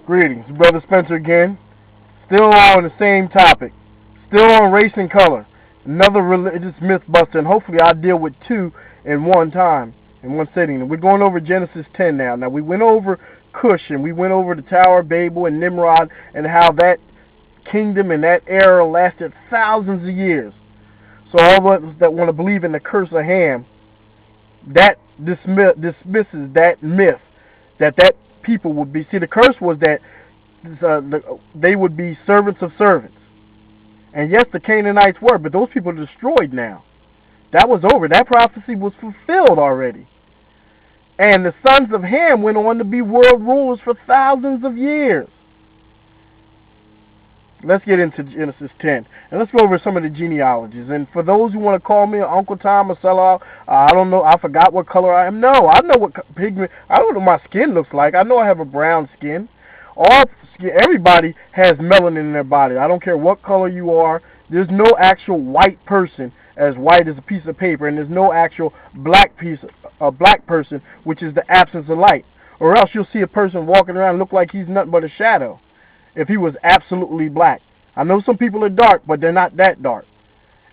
Greetings, Brother Spencer again. Still on the same topic. Still on race and color. Another religious myth buster, and hopefully I'll deal with two in one time, in one sitting. And we're going over Genesis 10 now. Now, we went over Cush, and we went over the Tower of Babel and Nimrod, and how that kingdom and that era lasted thousands of years. So all of us that want to believe in the curse of Ham, that dismisses that myth that people would be. See, the curse was that they would be servants of servants. And yes, the Canaanites were, but those people are destroyed now. That was over. That prophecy was fulfilled already. And the sons of Ham went on to be world rulers for thousands of years. Let's get into Genesis 10. And let's go over some of the genealogies. And for those who want to call me Uncle Tom or sellout, I don't know. I forgot what color I am. No, I know what pigment. I don't know what my skin looks like. I know I have a brown skin. Everybody has melanin in their body. I don't care what color you are. There's no actual white person as white as a piece of paper, and there's no actual black person, which is the absence of light. Or else you'll see a person walking around and look like he's nothing but a shadow if he was absolutely black. I know some people are dark, but they're not that dark.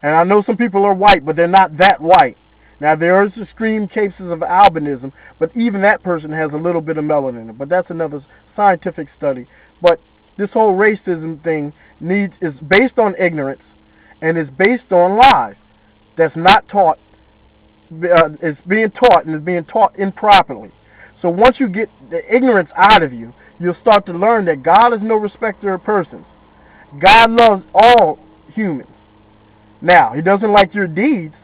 And I know some people are white, but they're not that white. Now, there are extreme cases of albinism, but even that person has a little bit of melanin in it. But that's another scientific study. But this whole racism thing is based on ignorance, and is based on lies. That's not taught. It's being taught, and it's being taught improperly. So once you get the ignorance out of you, you'll start to learn that God is no respecter of persons. God loves all humans. Now, He doesn't like your deeds,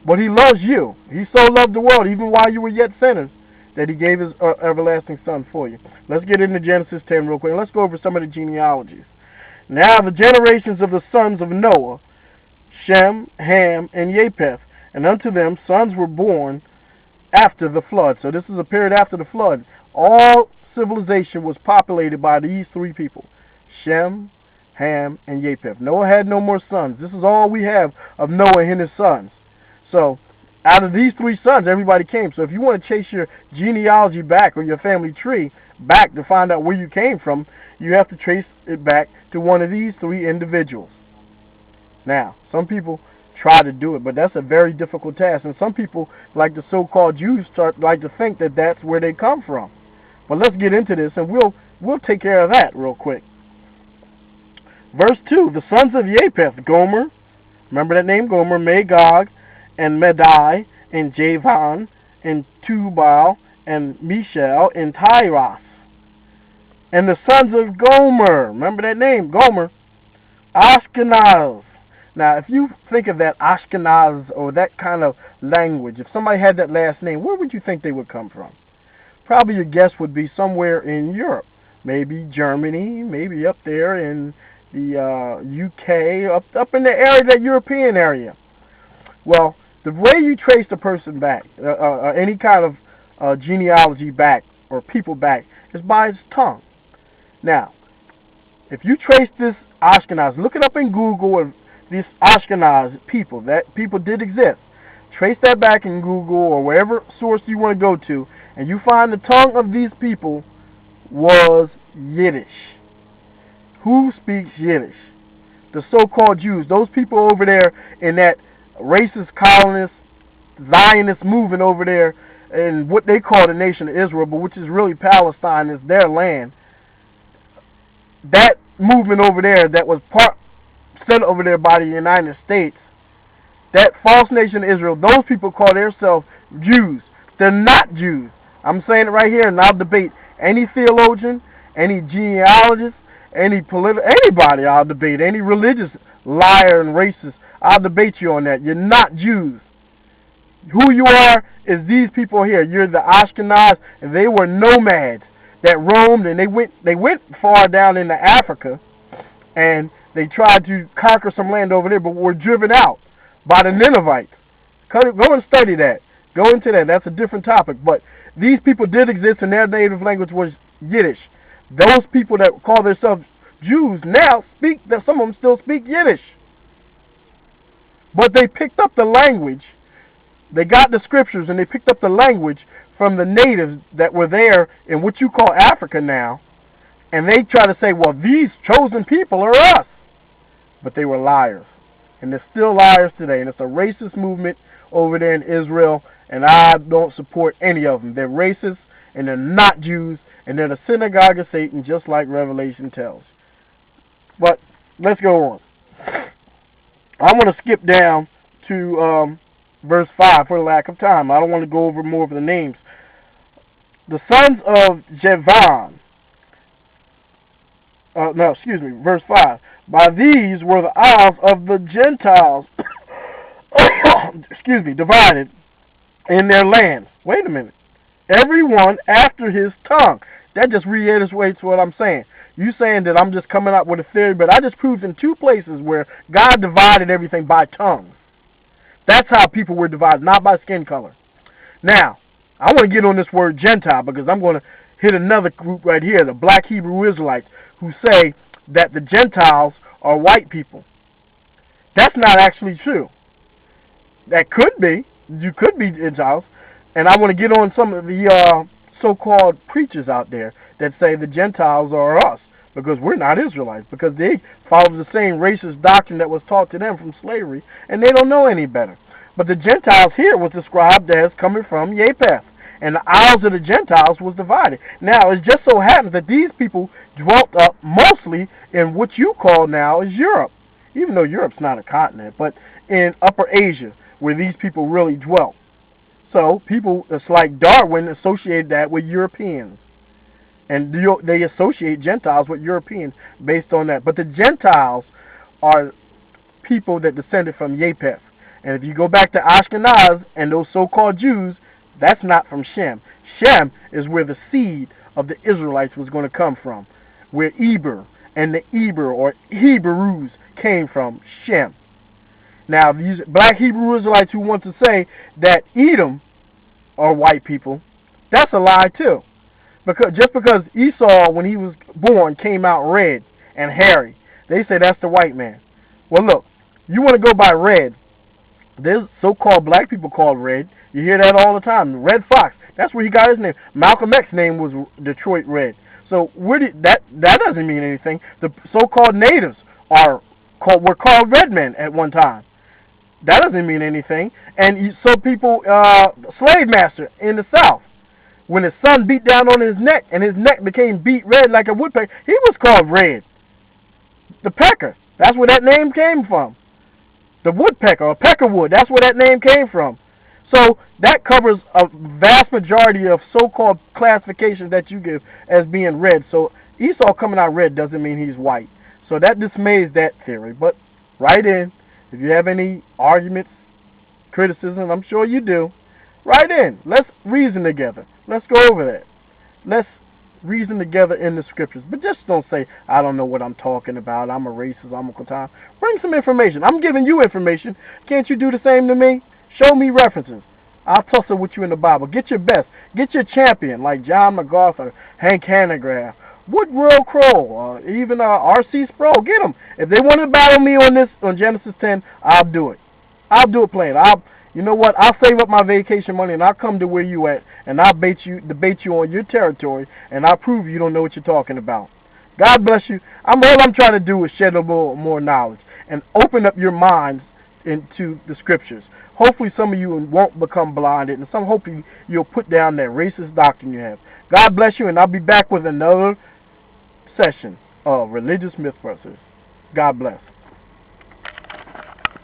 but He loves you. He so loved the world, even while you were yet sinners, that He gave His everlasting Son for you. Let's get into Genesis 10 real quick. Let's go over some of the genealogies. Now, the generations of the sons of Noah, Shem, Ham, and Japheth, and unto them sons were born after the flood. So this is a period after the flood. All civilization was populated by these three people, Shem, Ham, and Japheth. Noah had no more sons. This is all we have of Noah and his sons. So out of these three sons, everybody came. So if you want to chase your genealogy back, or your family tree back, to find out where you came from, you have to trace it back to one of these three individuals. Now, some people try to do it, but that's a very difficult task. And some people, like the so-called Jews, like to think that that's where they come from. But let's get into this, and we'll take care of that real quick. Verse 2, the sons of Japheth, Gomer, remember that name, Gomer, Magog, and Madai, and Javan, and Tubal, and Mishal, and Tyros. And the sons of Gomer, remember that name, Gomer, Ashkenaz. Now, if you think of that Ashkenaz, or that kind of language, if somebody had that last name, where would you think they would come from? Probably your guess would be somewhere in Europe. Maybe Germany, maybe up there in the UK, up in the area, that European area. Well, the way you trace the person back, any kind of genealogy back, or people back, is by his tongue. Now, if you trace this Ashkenaz, look it up in Google, and these Ashkenaz people, that people did exist. Trace that back in Google, or wherever source you want to go to, and you find the tongue of these people was Yiddish. Who speaks Yiddish? The so-called Jews. Those people over there in that racist, colonist, Zionist movement over there in what they call the nation of Israel, but which is really Palestine, is their land. That movement over there that was sent over there by the United States, that false nation of Israel, those people call themselves Jews. They're not Jews. I'm saying it right here, and I'll debate any theologian, any genealogist, anybody I'll debate, any religious liar and racist, I'll debate you on that. You're not Jews. Who you are is these people here. You're the Ashkenaz, and they were nomads that roamed, and they went far down into Africa, and they tried to conquer some land over there, but were driven out by the Ninevites. Go and study that. Go into that. That's a different topic. But these people did exist, and their native language was Yiddish. Those people that call themselves Jews now some of them still speak Yiddish. But they picked up the language. They got the scriptures, and they picked up the language from the natives that were there in what you call Africa now, And they try to say, well, these chosen people are us. But they were liars. And they're still liars today. And it's a racist movement over there in Israel. And I don't support any of them. They're racist, and they're not Jews, and they're the synagogue of Satan, just like Revelation tells. But let's go on. I'm going to skip down to verse 5 for the lack of time. I don't want to go over more of the names. The sons of Javan. Verse 5. By these were the isles of the Gentiles, divided in their lands. Wait a minute. Everyone after his tongue. That just reiterates what I'm saying. You saying that I'm just coming up with a theory, but I just proved in 2 places where God divided everything by tongues. That's how people were divided, not by skin color. Now, I want to get on this word Gentile because I'm going to hit another group right here, the black Hebrew Israelites, who say that the Gentiles are white people. That's not actually true. That could be. You could be Gentiles. And I want to get on some of the so-called preachers out there that say the Gentiles are us because we're not Israelites, because they follow the same racist doctrine that was taught to them from slavery, and they don't know any better. But the Gentiles here was described as coming from Japheth, and the isles of the Gentiles was divided. Now, it just so happens that these people dwelt up mostly in what you call now is Europe, even though Europe's not a continent, but in Upper Asia, where these people really dwelt. So, people, it's like Darwin associated that with Europeans. And they associate Gentiles with Europeans based on that. But the Gentiles are people that descended from Japheth. And if you go back to Ashkenaz and those so-called Jews, that's not from Shem. Shem is where the seed of the Israelites was going to come from, where Eber and the Eber or Hebrews came from, Shem. Now, these black Hebrew Israelites who want to say that Edom are white people, that's a lie too. Just because Esau, when he was born, came out red and hairy, they say that's the white man. Well, look, you want to go by red. There's so-called black people called red. You hear that all the time. Red Fox. That's where he got his name. Malcolm X's name was Detroit Red. So that doesn't mean anything. The so-called natives were called red men at one time. That doesn't mean anything. And so people, slave master in the South, when his son beat down on his neck and his neck became beat red like a woodpecker, he was called Red. The pecker. That's where that name came from. The woodpecker or peckerwood. That's where that name came from. So that covers a vast majority of so-called classifications that you give as being red. So Esau coming out red doesn't mean he's white. So that dismays that theory. But write in. If you have any arguments, criticism, I'm sure you do, write in. Let's reason together. Let's go over that. Let's reason together in the scriptures. But just don't say, I don't know what I'm talking about. I'm a racist. I'm a Quatan. Bring some information. I'm giving you information. Can't you do the same to me? Show me references. I'll tussle with you in the Bible. Get your best. Get your champion like John MacArthur, Hank Hanegraaff, Woodrow Kroll, even R.C. Sproul. Get them. If they want to battle me on this, on Genesis 10, I'll do it. I'll do it plain. You know what? I'll save up my vacation money and I'll come to where you at and I'll debate you on your territory and I'll prove you don't know what you're talking about. God bless you. All I'm trying to do is shed a little more knowledge and open up your minds into the scriptures. Hopefully some of you won't become blinded, and hopefully you'll put down that racist doctrine you have. God bless you, and I'll be back with another session of Religious Mythbusters. God bless.